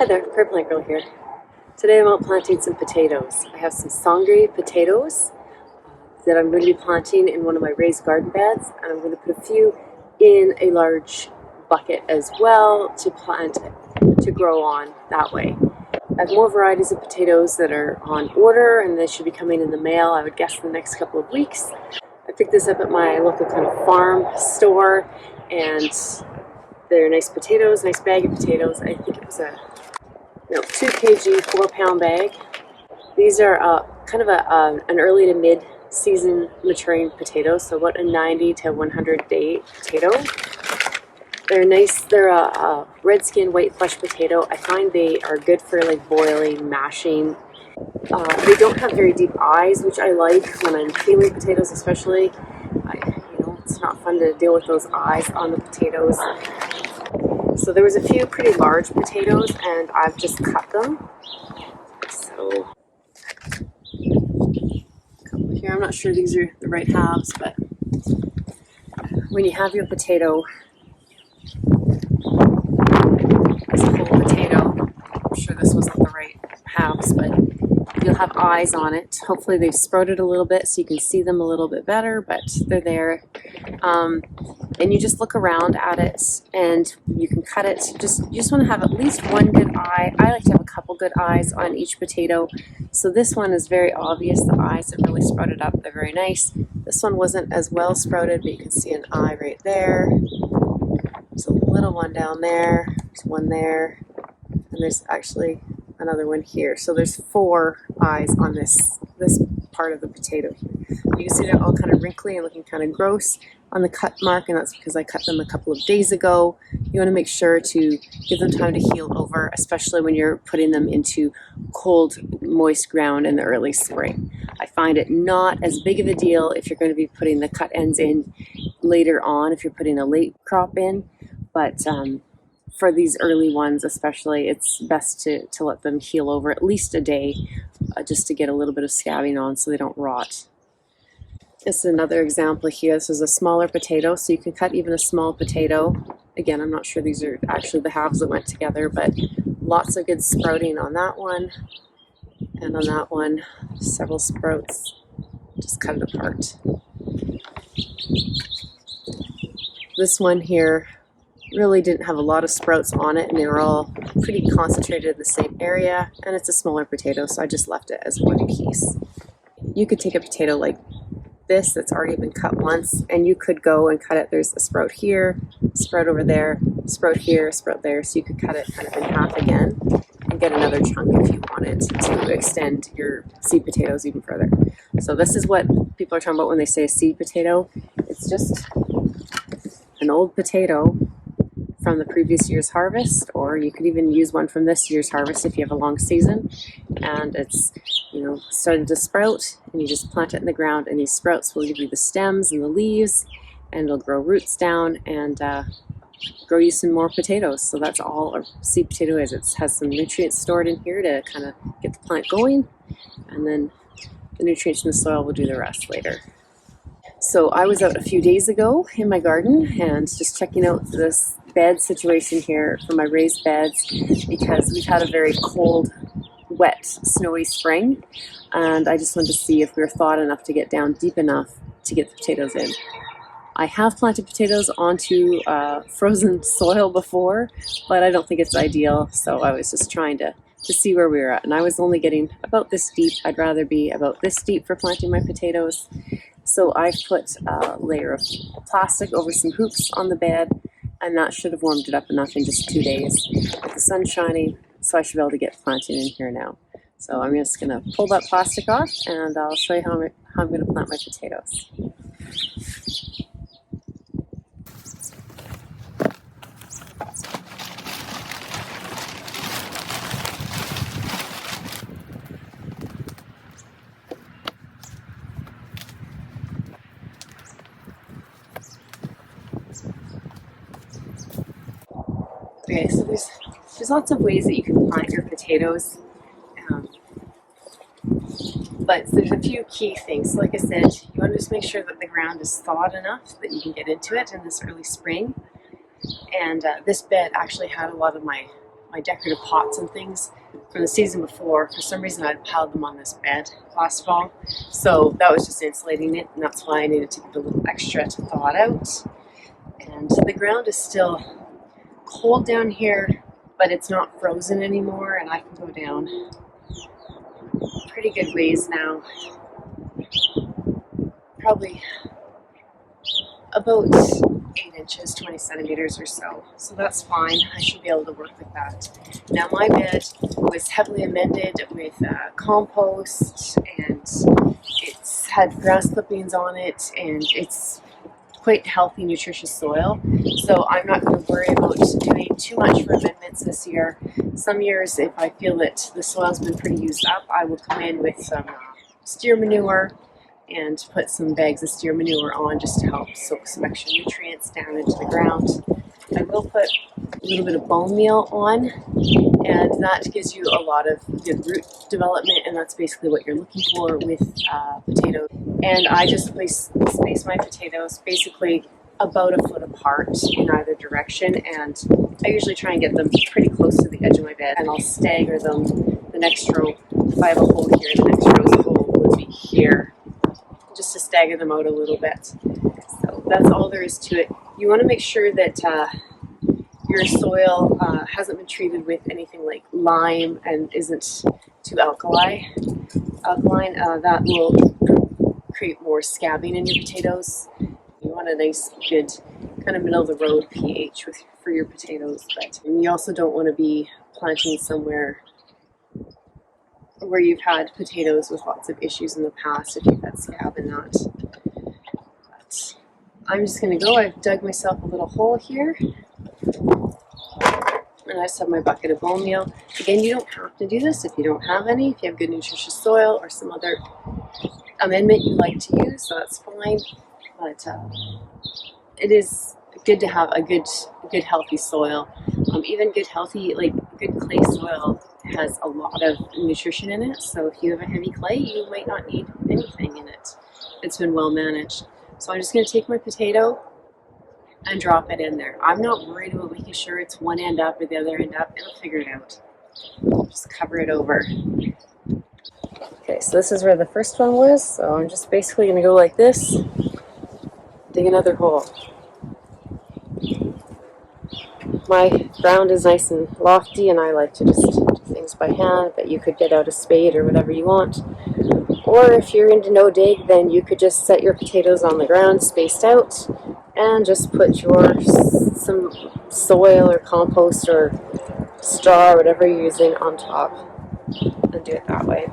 there, Prairie Plant Girl here. Today I'm out planting some potatoes. I have some Sangre potatoes that I'm going to be planting in one of my raised garden beds, and I'm going to put a few in a large bucket as well to plant, to grow on that way. I have more varieties of potatoes that are on order, and they should be coming in the mail, I would guess, in the next couple of weeks. I picked this up at my local kind of farm store, and they're nice potatoes, nice bag of potatoes. I think it was a 2 kg, 4-pound bag. These are kind of an early to mid-season maturing potato, so about a 90 to 100 day potato. They're nice. They're a red skin, white flesh potato. I find they are good for like boiling, mashing. They don't have very deep eyes, which I like when I'm peeling potatoes, especially. It's not fun to deal with those eyes on the potatoes. So there was a few pretty large potatoes, and I've just cut them. So a couple here. I'm not sure these are the right halves, but when you have your potato, it's a whole potato. I'm sure this wasn't the right halves, but you'll have eyes on it. Hopefully they've sprouted a little bit so you can see them a little bit better, but they're there. And you just look around at it and you can cut it. You just want to have at least one good eye. I like to have a couple good eyes on each potato. So this one is very obvious. The eyes have really sprouted up. They're very nice. This one wasn't as well sprouted, but you can see an eye right there. There's a little one down there. There's one there. And there's actually another one here. So there's 4 eyes on this part of the potato here. You can see they're all kind of wrinkly and looking kind of gross on the cut mark, and that's because I cut them a couple of days ago. You want to make sure to give them time to heal over, especially when you're putting them into cold, moist ground in the early spring. I find it not as big of a deal if you're going to be putting the cut ends in later on, if you're putting a late crop in, but for these early ones especially, it's best to let them heal over at least a day, just to get a little bit of scabbing on so they don't rot. This is another example here. This is a smaller potato, so you can cut even a small potato. Again, I'm not sure these are actually the halves that went together, but lots of good sprouting on that one. And on that one, several sprouts. Just cut it apart. This one here really didn't have a lot of sprouts on it, and they were all pretty concentrated in the same area, and it's a smaller potato, so I just left it as one piece. You could take a potato like this that's already been cut once, and you could go and cut it. There's a sprout here, sprout over there, sprout here, sprout there, so you could cut it kind of in half again and get another chunk if you wanted to extend your seed potatoes even further. So this is what people are talking about when they say a seed potato. It's just an old potato from the previous year's harvest, or you could even use one from this year's harvest if you have a long season, and it's started to sprout, and you just plant it in the ground, and these sprouts will give you the stems and the leaves, and it'll grow roots down and grow you some more potatoes. So that's all a seed potato is. It has some nutrients stored in here to kind of get the plant going, and then the nutrients in the soil will do the rest later. So I was out a few days ago in my garden and just checking out this bed situation here for my raised beds, because we've had a very cold, wet, snowy spring, and I just wanted to see if we were thawed enough to get down deep enough to get the potatoes in. I have planted potatoes onto frozen soil before, but I don't think it's ideal, so I was just trying to see where we were at, and I was only getting about this deep. I'd rather be about this deep for planting my potatoes. So I put a layer of plastic over some hoops on the bed, and that should have warmed it up enough in just 2 days. With the sun shining, so I should be able to get planting in here now. So I'm just going to pull that plastic off, and I'll show you how I'm going to plant my potatoes. Okay, so there's lots of ways that you can plant your potatoes, but there's a few key things. Like I said, you want to just make sure that the ground is thawed enough that you can get into it in this early spring. And this bed actually had a lot of my my decorative pots and things from the season before. For some reason I'd piled them on this bed last fall, so that was just insulating it, and that's why I needed to give it a little extra to thaw it out. And the ground is still cold down here, but it's not frozen anymore, and I can go down pretty good ways now, probably about 8 inches, 20 centimeters or so. So that's fine. I should be able to work with that. Now my bed was heavily amended with compost, and it's had grass clippings on it, and it's quite healthy, nutritious soil. So I'm not going to worry about doing too much for amendments this year. Some years, if I feel that the soil's been pretty used up, I will come in with some steer manure and put some bags of steer manure on just to help soak some extra nutrients down into the ground. I will put a little bit of bone meal on, and that gives you a lot of good root development, and that's basically what you're looking for with potatoes. And I just space my potatoes basically about a foot apart in either direction, and I usually try and get them pretty close to the edge of my bed, and I'll stagger them. The next row, if I have a hole here, the next row's hole would be here, just to stagger them out a little bit. So that's all there is to it. You want to make sure that your soil hasn't been treated with anything like lime and isn't too alkaline. That will create more scabbing in your potatoes. You want a nice, good, kind of middle of the road pH for your potatoes, but you also don't want to be planting somewhere where you've had potatoes with lots of issues in the past if you've had scab and that. But I'm just going to go. I've dug myself a little hole here, and I just have my bucket of bone meal. Again, you don't have to do this if you don't have any. If you have good nutritious soil or some other amendment you like to use, so that's fine. But it is good to have a good healthy soil. Even good healthy, like good clay soil has a lot of nutrition in it. So if you have a heavy clay, you might not need anything in it. It's been well managed. So I'm just going to take my potato and drop it in there. I'm not worried about making sure it's one end up or the other end up. It'll figure it out. Just cover it over. Okay, so this is where the first one was. So I'm just basically going to go like this. Dig another hole. My ground is nice and lofty, and I like to just do things by hand, but you could get out a spade or whatever you want. Or if you're into no dig, then you could just set your potatoes on the ground spaced out and just put some soil or compost or straw or whatever you're using on top and do it that way.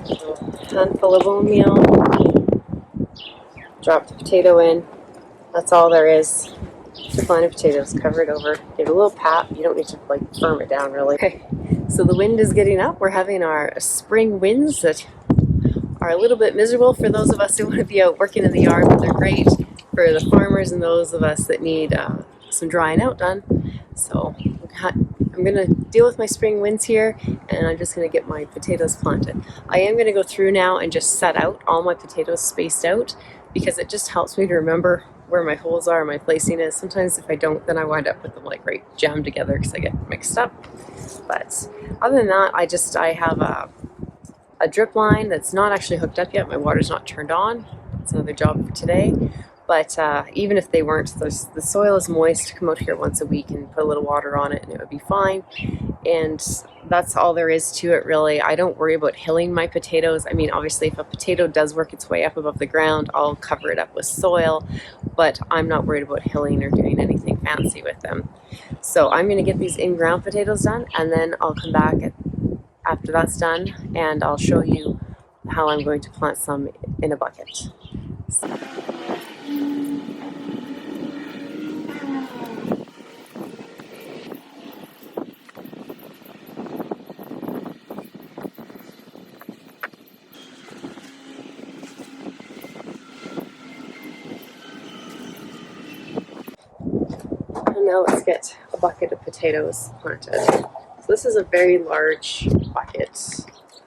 So, handful of bone meal, drop the potato in. That's all there is. To line of potatoes, cover it over, give it a little pat. You don't need to like firm it down really. Okay, so the wind is getting up. We're having our spring winds that are a little bit miserable for those of us who want to be out working in the yard, but they're great for the farmers and those of us that need some drying out done. So I'm going to deal with my spring winds here, and I'm just going to get my potatoes planted. I am going to go through now and just set out all my potatoes spaced out, because it just helps me to remember where my holes are and my placing is. Sometimes if I don't, then I wind up with them like right jammed together because I get mixed up. But other than that, I have a drip line that's not actually hooked up yet. My water's not turned on. It's another job for today. But even if they weren't, the soil is moist. Come out here once a week and put a little water on it, and it would be fine. And that's all there is to it, really. I don't worry about hilling my potatoes. I mean, obviously, if a potato does work its way up above the ground, I'll cover it up with soil. But I'm not worried about hilling or doing anything fancy with them. So I'm going to get these in-ground potatoes done, and then I'll come back after that's done, and I'll show you how I'm going to plant some in a bucket. And now let's get a bucket of potatoes planted. So this is a very large bucket.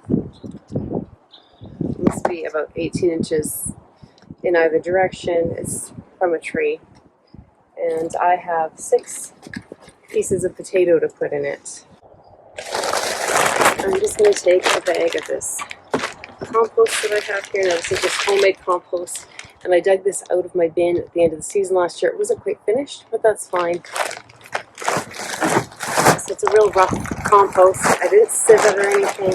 It must be about 18 inches in either direction. It's from a tree. And I have 6 pieces of potato to put in it. I'm just going to take a bag of this compost that I have here. Now, this is just homemade compost, and I dug this out of my bin at the end of the season last year. It wasn't quite finished, but that's fine. So it's a real rough compost. I didn't sieve it or anything.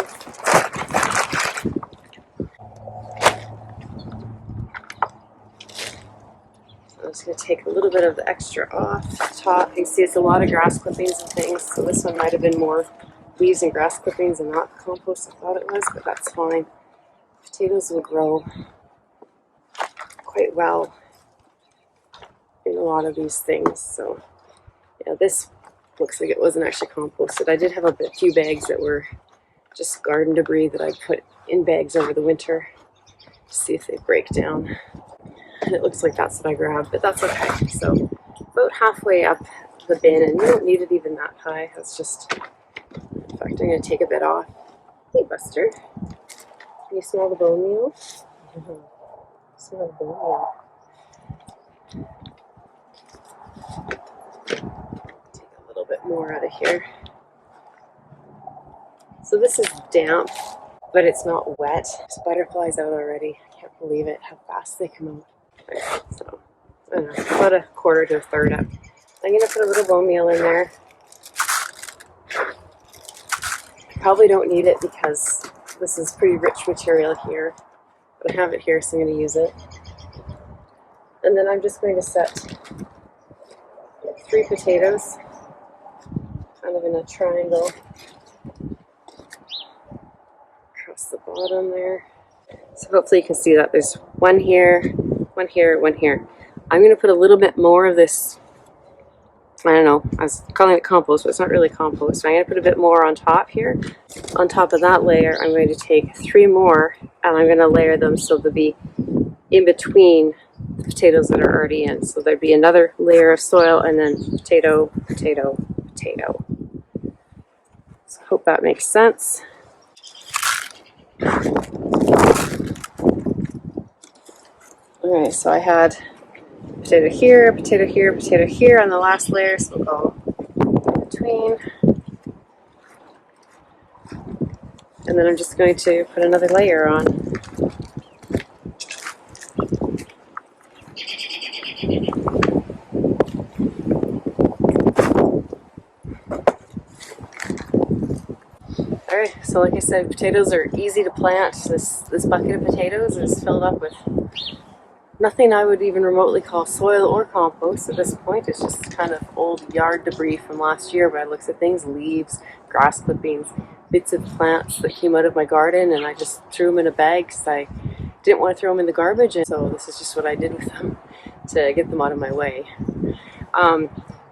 So I'm just going to take a little bit of the extra off the top. You can see it's a lot of grass clippings and things, so this one might have been more leaves and grass clippings and not the compost I thought it was, but that's fine. Potatoes will grow quite well in a lot of these things. So yeah, this looks like it wasn't actually composted. I did have a few bags that were just garden debris that I put in bags over the winter to see if they break down. And it looks like that's what I grabbed, but that's okay. So about halfway up the bin, and you don't need it even that high. That's just, in fact, I'm going to take a bit off. Hey, Buster. Can you smell the bone meal? Smell the bone meal. Take a little bit more out of here. So this is damp, but it's not wet. There's butterflies out already. I can't believe it, how fast they come out. Right, so, I don't know, about a quarter to a third up. I'm going to put a little bone meal in there. Probably don't need it because this is pretty rich material here, but I have it here, so I'm going to use it. And then I'm just going to set 3 potatoes, kind of in a triangle, across the bottom there. So hopefully you can see that there's one here, one here, one here. I'm going to put a little bit more of this, I don't know, I was calling it compost, but it's not really compost. I'm going to put a bit more on top here. On top of that layer, I'm going to take 3 more, and I'm going to layer them so they'll be in between the potatoes that are already in. So there'd be another layer of soil, and then potato, potato, potato. So I hope that makes sense. Alright, so I had potato here, potato here, potato here on the last layer, so we'll go in between. And then I'm just going to put another layer on. Alright, so like I said, potatoes are easy to plant. This bucket of potatoes is filled up with nothing I would even remotely call soil or compost at this point. It's just kind of old yard debris from last year by the looks of things, leaves, grass clippings, bits of plants that came out of my garden, and I just threw them in a bag because I didn't want to throw them in the garbage, and so this is just what I did with them to get them out of my way.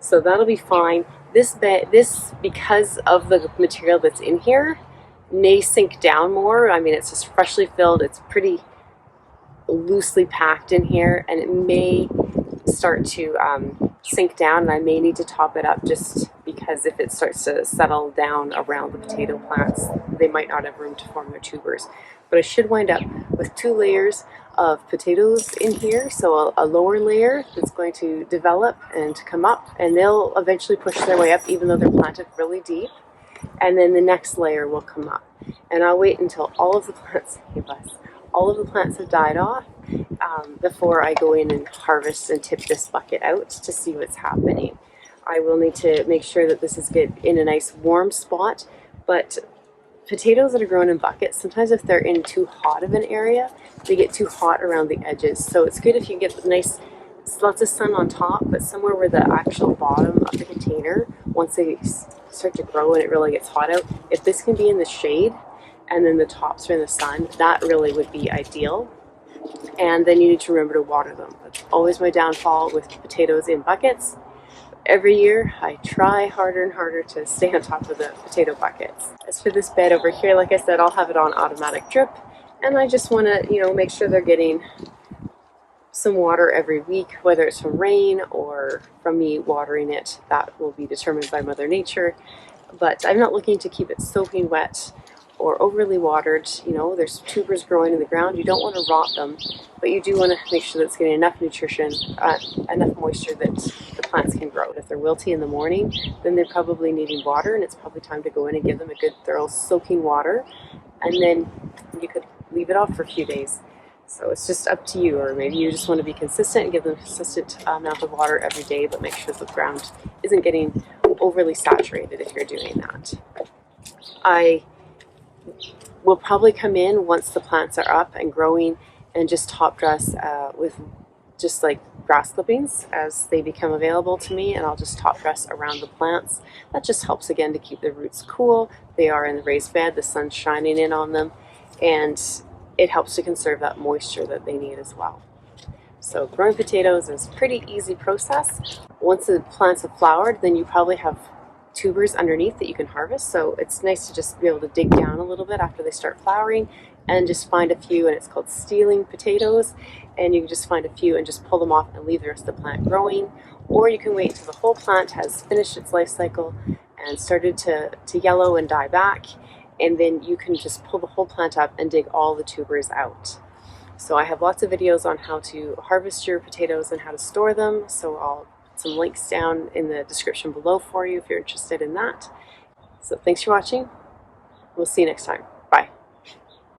So that'll be fine. This, because of the material that's in here, may sink down more. I mean, it's just freshly filled. It's pretty loosely packed in here, and it may start to sink down, and I may need to top it up just because if it starts to settle down around the potato plants, they might not have room to form their tubers. But I should wind up with 2 layers of potatoes in here, so a lower layer that's going to develop and come up, and they'll eventually push their way up even though they're planted really deep, and then the next layer will come up. And I'll wait until all of the plants, all of the plants have died off before I go in and harvest and tip this bucket out to see what's happening. I will need to make sure that this is in a nice warm spot, but potatoes that are grown in buckets, sometimes if they're in too hot of an area, they get too hot around the edges. So it's good if you get nice, lots of sun on top, but somewhere where the actual bottom of the container, once they start to grow and it really gets hot out, if this can be in the shade and then the tops are in the sun, that really would be ideal. And then you need to remember to water them. That's always my downfall with potatoes in buckets. Every year I try harder and harder to stay on top of the potato buckets. As for this bed over here, like I said, I'll have it on automatic drip, and I just want to, make sure they're getting some water every week, whether it's from rain or from me watering it. That will be determined by Mother Nature, but I'm not looking to keep it soaking wet or overly watered. You know, there's tubers growing in the ground. You don't want to rot them, but you do want to make sure that it's getting enough nutrition, enough moisture that the plants can grow. If they're wilty in the morning, then they're probably needing water, and it's probably time to go in and give them a good thorough soaking water, and then you could leave it off for a few days. So it's just up to you, or maybe you just want to be consistent and give them a consistent amount of water every day, but make sure the ground isn't getting overly saturated if you're doing that. I will probably come in once the plants are up and growing and just top dress with just like grass clippings as they become available to me, and I'll just top dress around the plants. That just helps again to keep the roots cool. They are in the raised bed, the sun's shining in on them, and it helps to conserve that moisture that they need as well. So growing potatoes is a pretty easy process. Once the plants have flowered, then you probably have tubers underneath that you can harvest. So it's nice to just be able to dig down a little bit after they start flowering and just find a few, and it's called stealing potatoes, and you can just find a few and just pull them off and leave the rest of the plant growing. Or you can wait until the whole plant has finished its life cycle and started to yellow and die back, and then you can just pull the whole plant up and dig all the tubers out. So I have lots of videos on how to harvest your potatoes and how to store them, so I'll put some links down in the description below for you if you're interested in that. So thanks for watching. We'll see you next time.